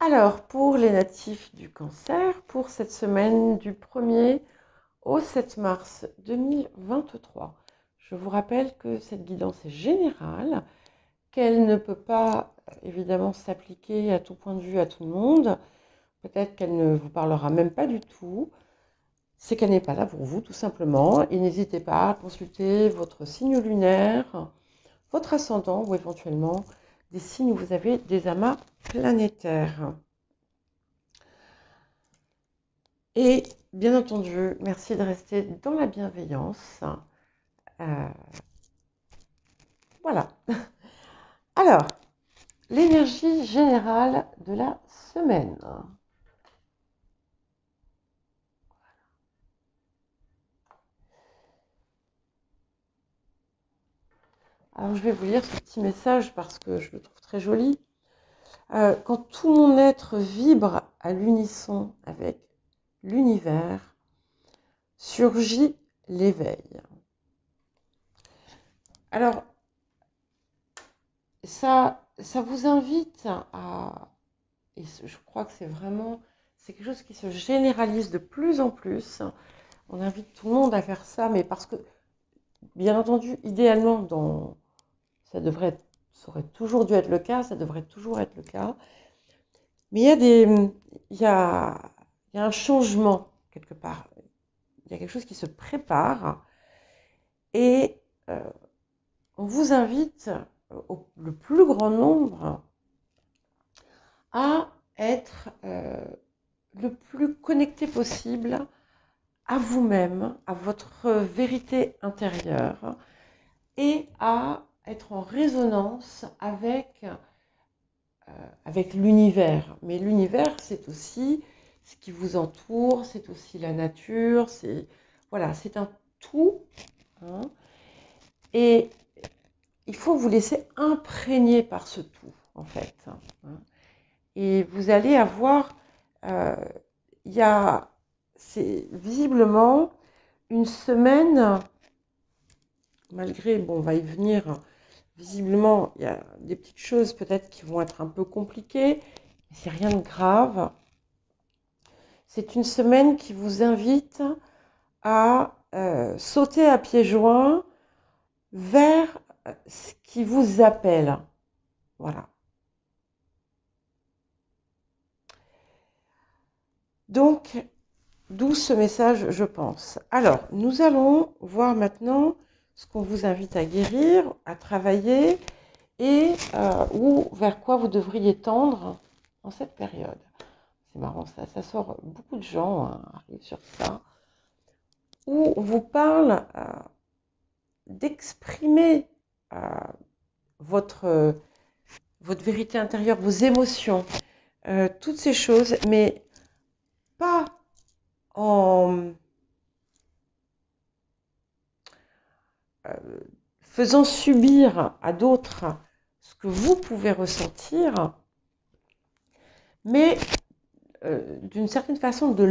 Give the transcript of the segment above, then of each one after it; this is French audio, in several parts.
Alors, pour les natifs du Cancer, pour cette semaine du 1er au 7 mars 2023, je vous rappelle que cette guidance est générale, qu'elle ne peut pas évidemment s'appliquer à tout point de vue à tout le monde. Peut-être qu'elle ne vous parlera même pas du tout. C'est qu'elle n'est pas là pour vous, tout simplement. Et n'hésitez pas à consulter votre signe lunaire, votre ascendant ou éventuellement des signes où vous avez des amas planétaires. Et bien entendu, merci de rester dans la bienveillance. Euh, voilà. Alors, l'énergie générale de la semaine. Alors, je vais vous lire ce petit message parce que je le trouve très joli. Quand tout mon être vibre à l'unisson avec l'univers, surgit l'éveil. Alors, ça vous invite à, et je crois que c'est quelque chose qui se généralise de plus en plus. On invite tout le monde à faire ça, mais parce que, bien entendu, idéalement, ça aurait toujours dû être le cas, ça devrait toujours être le cas. Mais il y a, il y a un changement quelque part. Il y a quelque chose qui se prépare et on vous invite, le plus grand nombre, à être le plus connecté possible à vous-même, à votre vérité intérieure et à être en résonance avec l'univers. Mais l'univers, c'est aussi ce qui vous entoure, c'est aussi la nature, voilà, c'est un tout. Hein, et il faut vous laisser imprégner par ce tout, en fait. Hein, et vous allez avoir, il y a, c'est visiblement une semaine, malgré, bon, on va y venir. Visiblement, il y a des petites choses peut-être qui vont être un peu compliquées, mais c'est rien de grave. C'est une semaine qui vous invite à sauter à pieds joints vers ce qui vous appelle. Voilà. Donc, d'où ce message, je pense. Alors, nous allons voir maintenant ce qu'on vous invite à guérir, à travailler et ou vers quoi vous devriez tendre en cette période. C'est marrant, ça sort, beaucoup de gens arrivent sur ça, où on vous parle d'exprimer votre vérité intérieure, vos émotions, toutes ces choses, mais pas en faisant subir à d'autres ce que vous pouvez ressentir, mais d'une certaine façon de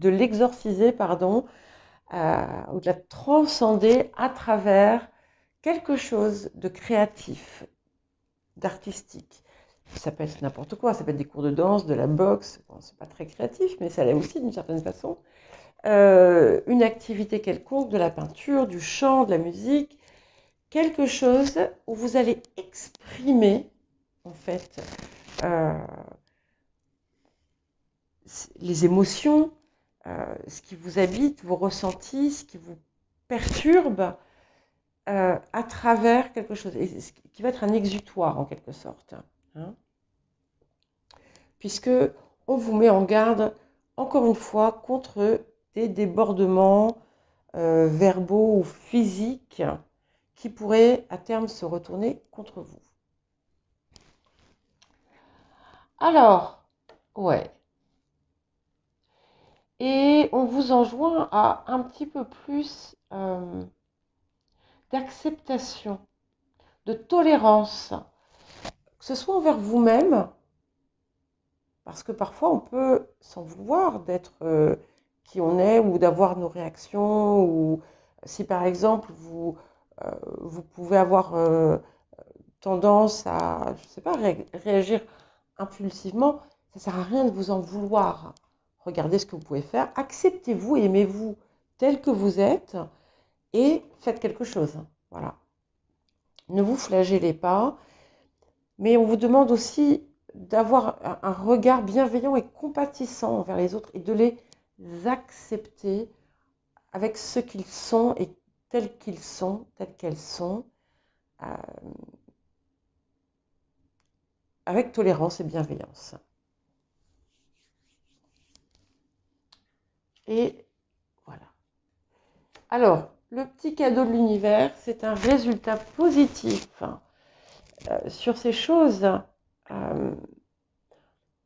l'exorciser, pardon, ou de la transcender à travers quelque chose de créatif, d'artistique. Ça peut être n'importe quoi, ça peut être des cours de danse, de la boxe, bon, c'est pas très créatif, mais ça l'est aussi d'une certaine façon. Une activité quelconque, de la peinture, du chant, de la musique, quelque chose où vous allez exprimer, en fait, les émotions, ce qui vous habite, vos ressentis, ce qui vous perturbe, à travers quelque chose, et ce qui va être un exutoire en quelque sorte. Hein, puisque on vous met en garde, encore une fois, contre des débordements verbaux ou physiques qui pourraient à terme se retourner contre vous. Alors, ouais. Et on vous enjoint à un petit peu plus d'acceptation, de tolérance, que ce soit envers vous-même, parce que parfois on peut s'en vouloir d'être qui on est ou d'avoir nos réactions, ou si par exemple vous pouvez avoir tendance à, je sais pas, réagir impulsivement, ça ne sert à rien de vous en vouloir. Regardez ce que vous pouvez faire, acceptez-vous et aimez-vous tel que vous êtes et faites quelque chose. Voilà. Ne vous flagellez pas, mais on vous demande aussi d'avoir un regard bienveillant et compatissant envers les autres et de les accepter avec ce qu'ils sont et tels qu'ils sont, telles qu'elles sont, avec tolérance et bienveillance. Et voilà. Alors, le petit cadeau de l'univers, c'est un résultat positif sur ces choses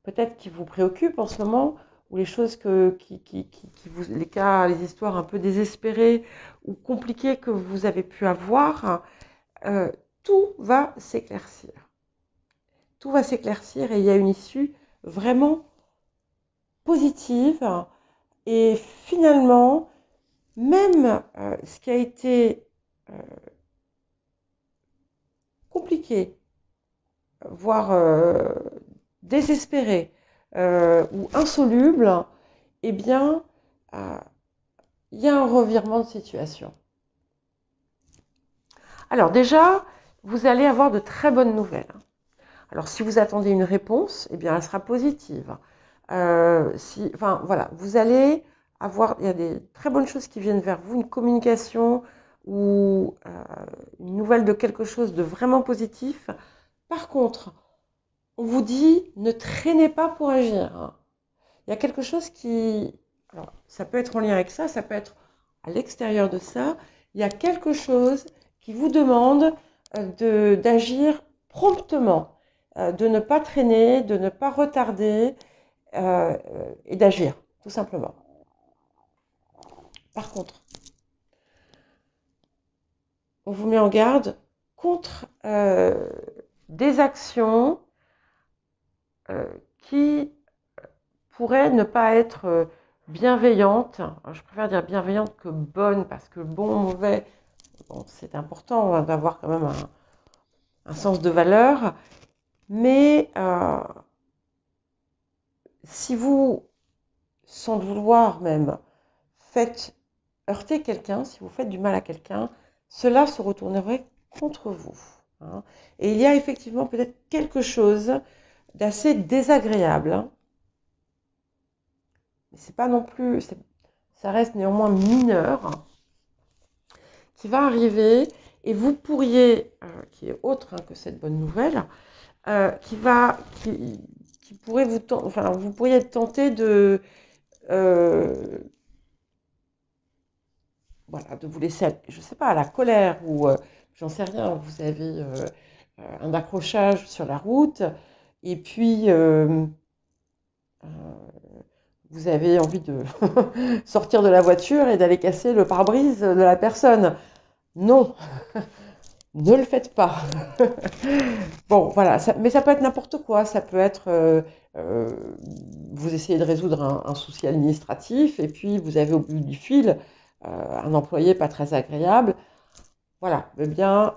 peut-être qui vous préoccupent en ce moment, ou les choses les cas, les histoires un peu désespérées ou compliquées que vous avez pu avoir, tout va s'éclaircir. Tout va s'éclaircir et il y a une issue vraiment positive. Et finalement, même ce qui a été compliqué, voire désespéré ou insoluble, eh bien, il y a un revirement de situation. Alors déjà, vous allez avoir de très bonnes nouvelles. Alors si vous attendez une réponse, eh bien, elle sera positive. Enfin, voilà, vous allez avoir, il y a des très bonnes choses qui viennent vers vous, une communication ou une nouvelle de quelque chose de vraiment positif. Par contre, on vous dit, ne traînez pas pour agir. Il y a quelque chose qui... Alors, ça peut être en lien avec ça, ça peut être à l'extérieur de ça. Il y a quelque chose qui vous demande d'agir promptement, de ne pas traîner, de ne pas retarder et d'agir, tout simplement. Par contre, on vous met en garde contre des actions qui pourraient ne pas être bienveillantes. Alors, je préfère dire bienveillantes que bonnes, parce que bon, mauvais, bon, c'est important d'avoir quand même un sens de valeur. Mais si vous, sans le vouloir même, faites heurter quelqu'un, si vous faites du mal à quelqu'un, cela se retournerait contre vous. Hein. Et il y a effectivement peut-être quelque chose d'assez désagréable. Hein. Mais c'est pas non plus, ça reste néanmoins mineur, hein, qui va arriver et vous pourriez, qui est autre hein, que cette bonne nouvelle, qui pourrait vous pourriez être tenté de voilà, de vous laisser, je ne sais pas, à la colère ou j'en sais rien, vous avez un accrochage sur la route et puis vous avez envie de sortir de la voiture et d'aller casser le pare-brise de la personne. Non, ne le faites pas. Bon, voilà, mais ça peut être n'importe quoi, ça peut être... vous essayez de résoudre un souci administratif et puis vous avez au bout du fil un employé pas très agréable. Voilà, eh bien,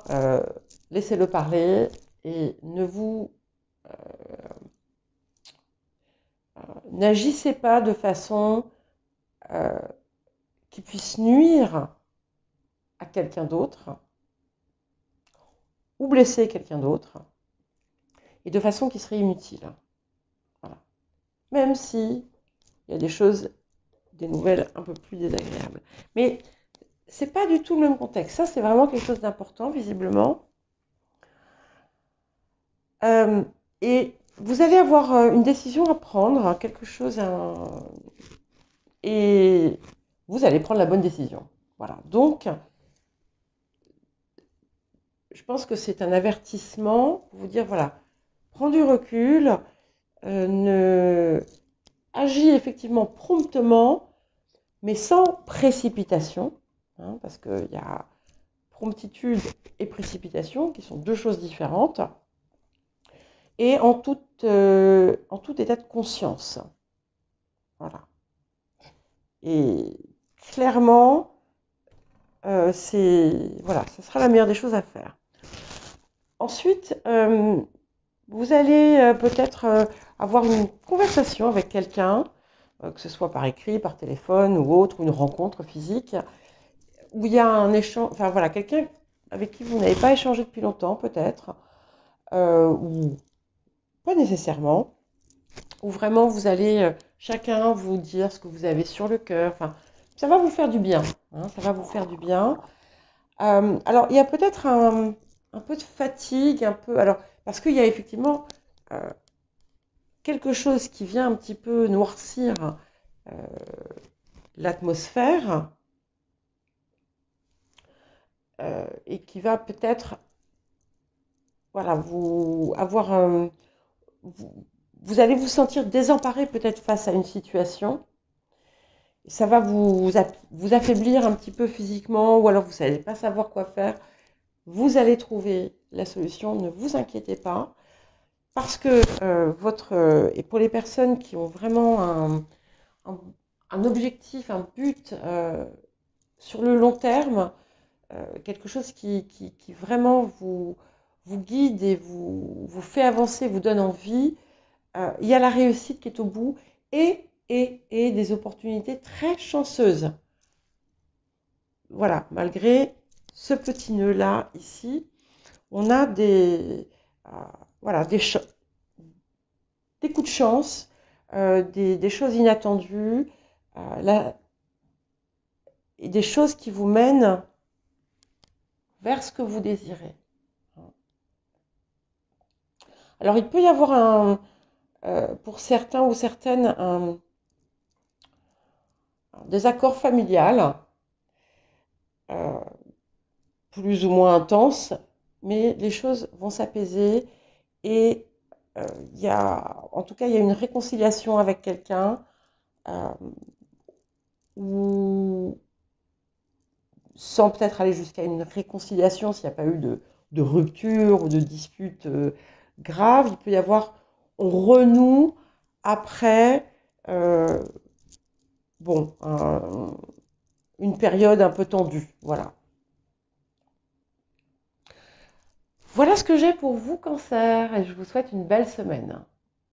laissez-le parler et n'agissez pas de façon qui puisse nuire à quelqu'un d'autre ou blesser quelqu'un d'autre et de façon qui serait inutile. Voilà. Même si il y a des nouvelles un peu plus désagréables. Mais c'est pas du tout le même contexte. Ça, c'est vraiment quelque chose d'important, visiblement. Et vous allez avoir une décision à prendre, quelque chose et vous allez prendre la bonne décision. Voilà. Donc, je pense que c'est un avertissement pour vous dire, voilà, prends du recul, agis effectivement promptement, mais sans précipitation, hein, parce qu'il y a promptitude et précipitation qui sont deux choses différentes, et en tout état de conscience. Voilà. Et clairement, voilà, ce sera la meilleure des choses à faire. Ensuite, vous allez peut-être avoir une conversation avec quelqu'un, que ce soit par écrit, par téléphone ou autre, ou une rencontre physique, où il y a un échange, enfin voilà, quelqu'un avec qui vous n'avez pas échangé depuis longtemps peut-être, ou pas nécessairement, où vraiment vous allez chacun vous dire ce que vous avez sur le cœur, enfin ça va vous faire du bien, hein, ça va vous faire du bien. Alors il y a peut-être un peu de fatigue, un peu, alors parce qu'il y a effectivement euh, quelque chose qui vient un petit peu noircir euh, l'atmosphère et qui va peut-être voilà, vous avoir vous, vous allez vous sentir désemparé peut-être face à une situation. Ça va vous affaiblir un petit peu physiquement ou alors vous ne savez pas savoir quoi faire. Vous allez trouver la solution, ne vous inquiétez pas. Parce que et pour les personnes qui ont vraiment un- un objectif, un but sur le long terme, quelque chose qui vraiment vous guide et vous fait avancer, vous donne envie, il y a la réussite qui est au bout et des opportunités très chanceuses. Voilà, malgré ce petit nœud-là ici, on a euh, voilà, des coups de chance, des choses inattendues, là, et des choses qui vous mènent vers ce que vous désirez. Alors, il peut y avoir pour certains ou certaines un désaccord familial, euh, plus ou moins intense, mais les choses vont s'apaiser et en tout cas, il y a une réconciliation avec quelqu'un euh, ou sans peut-être aller jusqu'à une réconciliation s'il n'y a pas eu de rupture ou de dispute grave, il peut y avoir, on renoue après euh, bon, une période un peu tendue. Voilà. Voilà ce que j'ai pour vous, Cancer, et je vous souhaite une belle semaine.